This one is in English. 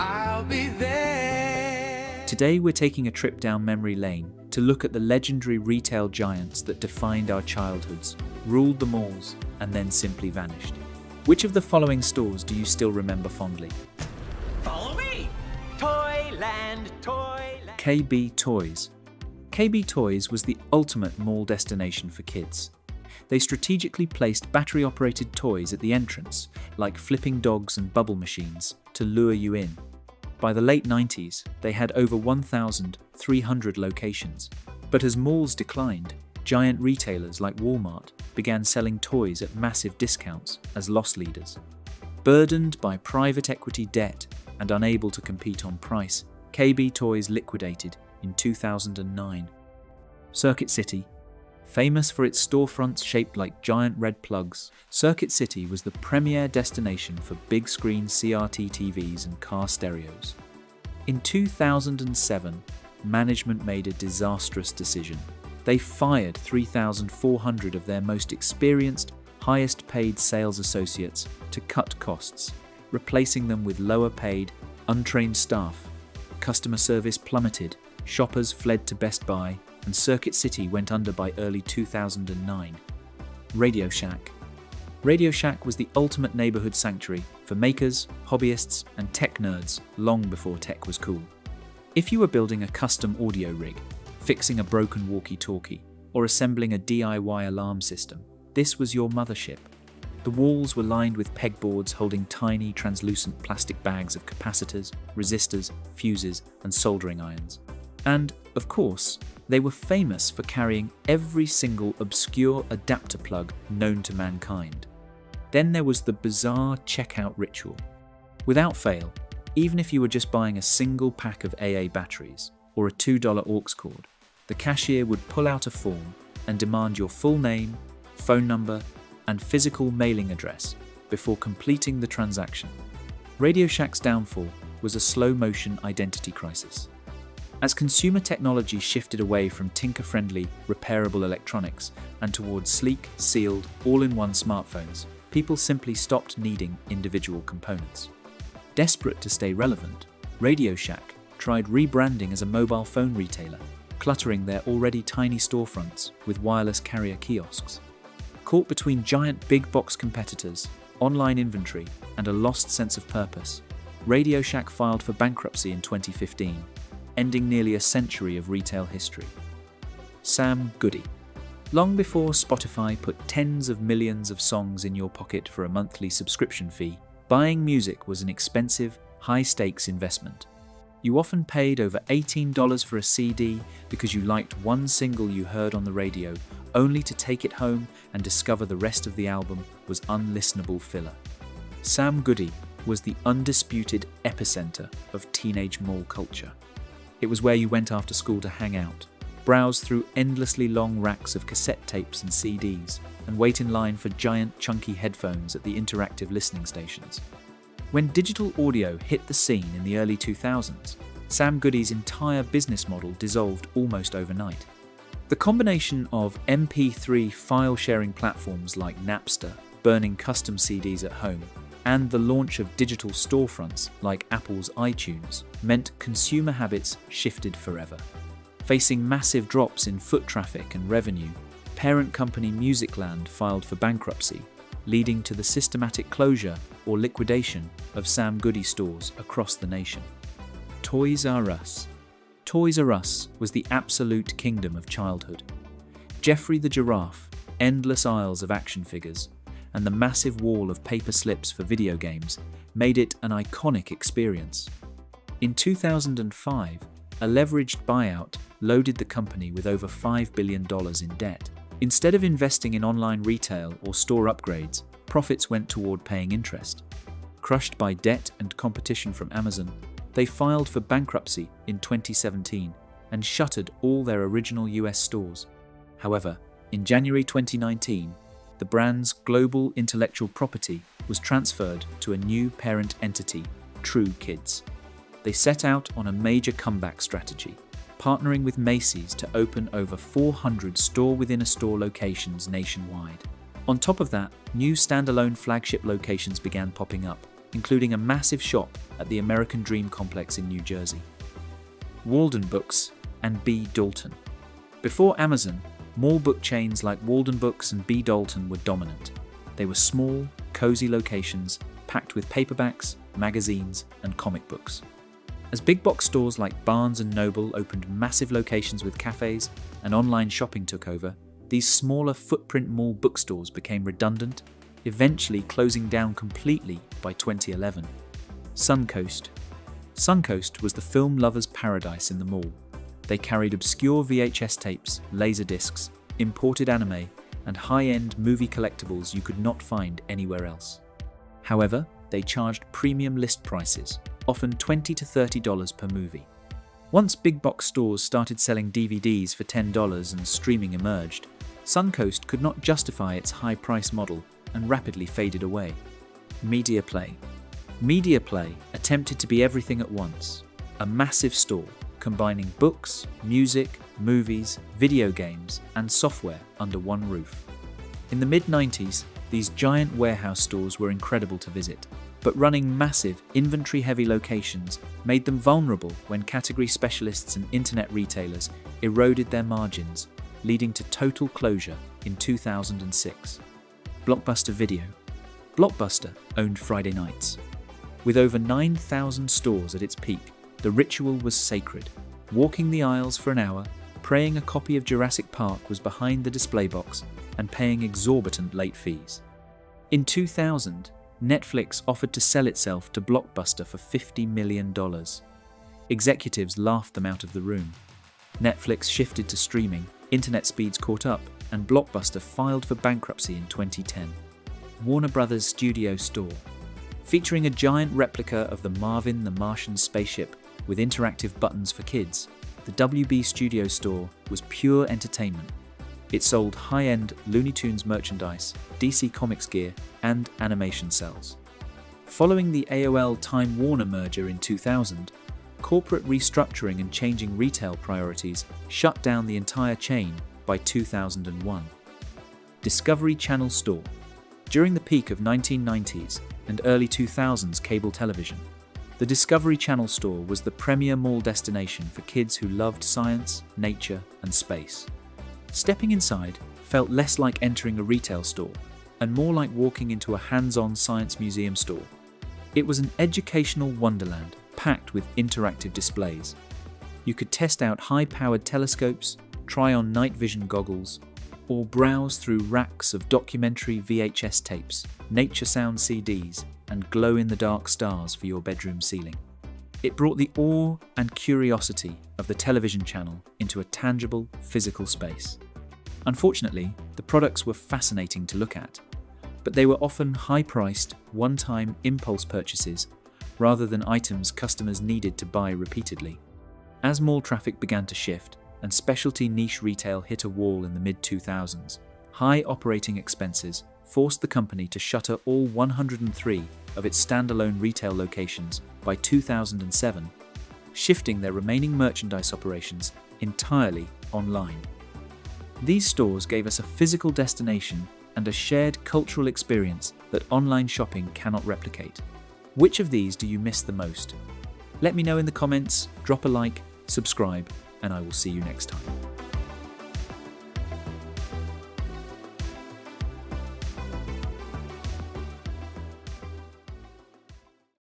I'll be there. Today we're taking a trip down memory lane to look at the legendary retail giants that defined our childhoods, ruled the malls, and then simply vanished. Which of the following stores do you still remember fondly? Follow me! Toyland, Toyland. KB Toys. KB Toys was the ultimate mall destination for kids. They strategically placed battery-operated toys at the entrance, like flipping dogs and bubble machines, to lure you in. By the late 90s, they had over 1,300 locations. But as malls declined, giant retailers like Walmart began selling toys at massive discounts as loss leaders. Burdened by private equity debt and unable to compete on price, KB Toys liquidated in 2009. Circuit City. Famous for its storefronts shaped like giant red plugs, Circuit City was the premier destination for big-screen CRT TVs and car stereos. In 2007, management made a disastrous decision. They fired 3,400 of their most experienced, highest-paid sales associates to cut costs, replacing them with lower-paid, untrained staff. Customer service plummeted, shoppers fled to Best Buy, and Circuit City went under by early 2009. Radio Shack. Radio Shack was the ultimate neighborhood sanctuary for makers, hobbyists, and tech nerds long before tech was cool. If you were building a custom audio rig, fixing a broken walkie-talkie, or assembling a DIY alarm system, this was your mothership. The walls were lined with pegboards holding tiny, translucent plastic bags of capacitors, resistors, fuses, and soldering irons. And, of course, they were famous for carrying every single obscure adapter plug known to mankind. Then there was the bizarre checkout ritual. Without fail, even if you were just buying a single pack of AA batteries or a $2 aux cord, the cashier would pull out a form and demand your full name, phone number, and physical mailing address before completing the transaction. Radio Shack's downfall was a slow-motion identity crisis. As consumer technology shifted away from tinker-friendly, repairable electronics and towards sleek, sealed, all-in-one smartphones, people simply stopped needing individual components. Desperate to stay relevant, Radio Shack tried rebranding as a mobile phone retailer, cluttering their already tiny storefronts with wireless carrier kiosks. Caught between giant big-box competitors, online inventory, and a lost sense of purpose, Radio Shack filed for bankruptcy in 2015, ending nearly a century of retail history. Sam Goody. Long before Spotify put tens of millions of songs in your pocket for a monthly subscription fee, buying music was an expensive, high-stakes investment. You often paid over $18 for a CD because you liked one single you heard on the radio, only to take it home and discover the rest of the album was unlistenable filler. Sam Goody was the undisputed epicenter of teenage mall culture. It was where you went after school to hang out, browse through endlessly long racks of cassette tapes and CDs, and wait in line for giant chunky headphones at the interactive listening stations. When digital audio hit the scene in the early 2000s, Sam Goody's entire business model dissolved almost overnight. The combination of MP3 file-sharing platforms like Napster, burning custom CDs at home, and the launch of digital storefronts like Apple's iTunes meant consumer habits shifted forever. Facing massive drops in foot traffic and revenue, parent company Musicland filed for bankruptcy, leading to the systematic closure or liquidation of Sam Goody stores across the nation. Toys R Us. Toys R Us was the absolute kingdom of childhood. Geoffrey the Giraffe, endless aisles of action figures, and the massive wall of paper slips for video games made it an iconic experience. In 2005, a leveraged buyout loaded the company with over $5 billion in debt. Instead of investing in online retail or store upgrades, profits went toward paying interest. Crushed by debt and competition from Amazon, they filed for bankruptcy in 2017 and shuttered all their original US stores. However, in January 2019, the brand's global intellectual property was transferred to a new parent entity, True Kids. They set out on a major comeback strategy, partnering with Macy's to open over 400 store-within-a-store locations nationwide. On top of that, new standalone flagship locations began popping up, including a massive shop at the American Dream Complex in New Jersey. Walden Books and B. Dalton. Before Amazon, mall book chains like Walden Books and B. Dalton were dominant. They were small, cozy locations packed with paperbacks, magazines, and comic books. As big box stores like Barnes & Noble opened massive locations with cafes and online shopping took over, these smaller footprint mall bookstores became redundant, eventually closing down completely by 2011. Suncoast. Suncoast was the film lover's paradise in the mall. They carried obscure VHS tapes, laserdiscs, imported anime, and high-end movie collectibles you could not find anywhere else. However, they charged premium list prices, often $20 to $30 per movie. Once big box stores started selling DVDs for $10 and streaming emerged, Suncoast could not justify its high-price model and rapidly faded away. MediaPlay. MediaPlay attempted to be everything at once, a massive store combining books, music, movies, video games, and software under one roof. In the mid-90s, these giant warehouse stores were incredible to visit, but running massive, inventory-heavy locations made them vulnerable when category specialists and internet retailers eroded their margins, leading to total closure in 2006. BlockBuster Video. BlockBuster owned Friday nights. With over 9,000 stores at its peak, the ritual was sacred. Walking the aisles for an hour, praying a copy of Jurassic Park was behind the display box, and paying exorbitant late fees. In 2000, Netflix offered to sell itself to BlockBuster for $50 million. Executives laughed them out of the room. Netflix shifted to streaming, internet speeds caught up, and BlockBuster filed for bankruptcy in 2010. Warner Brothers Studio Store. Featuring a giant replica of the Marvin the Martian spaceship with interactive buttons for kids, the WB Studio Store was pure entertainment. It sold high-end Looney Tunes merchandise, DC Comics gear, and animation cells. Following the AOL-Time Warner merger in 2000, corporate restructuring and changing retail priorities shut down the entire chain by 2001. Discovery Channel Store. During the peak of 1990s and early 2000s cable television, the Discovery Channel Store was the premier mall destination for kids who loved science, nature, and space. Stepping inside felt less like entering a retail store and more like walking into a hands-on science museum store. It was an educational wonderland packed with interactive displays. You could test out high-powered telescopes, try on night vision goggles, or browse through racks of documentary VHS tapes, nature sound CDs, and glow-in-the-dark stars for your bedroom ceiling. It brought the awe and curiosity of the television channel into a tangible, physical space. Unfortunately, the products were fascinating to look at, but they were often high-priced, one-time impulse purchases rather than items customers needed to buy repeatedly. As mall traffic began to shift and specialty niche retail hit a wall in the mid-2000s, high operating expenses forced the company to shutter all 103 of its standalone retail locations by 2007, shifting their remaining merchandise operations entirely online. These stores gave us a physical destination and a shared cultural experience that online shopping cannot replicate. Which of these do you miss the most? Let me know in the comments, drop a like, subscribe, and I will see you next time.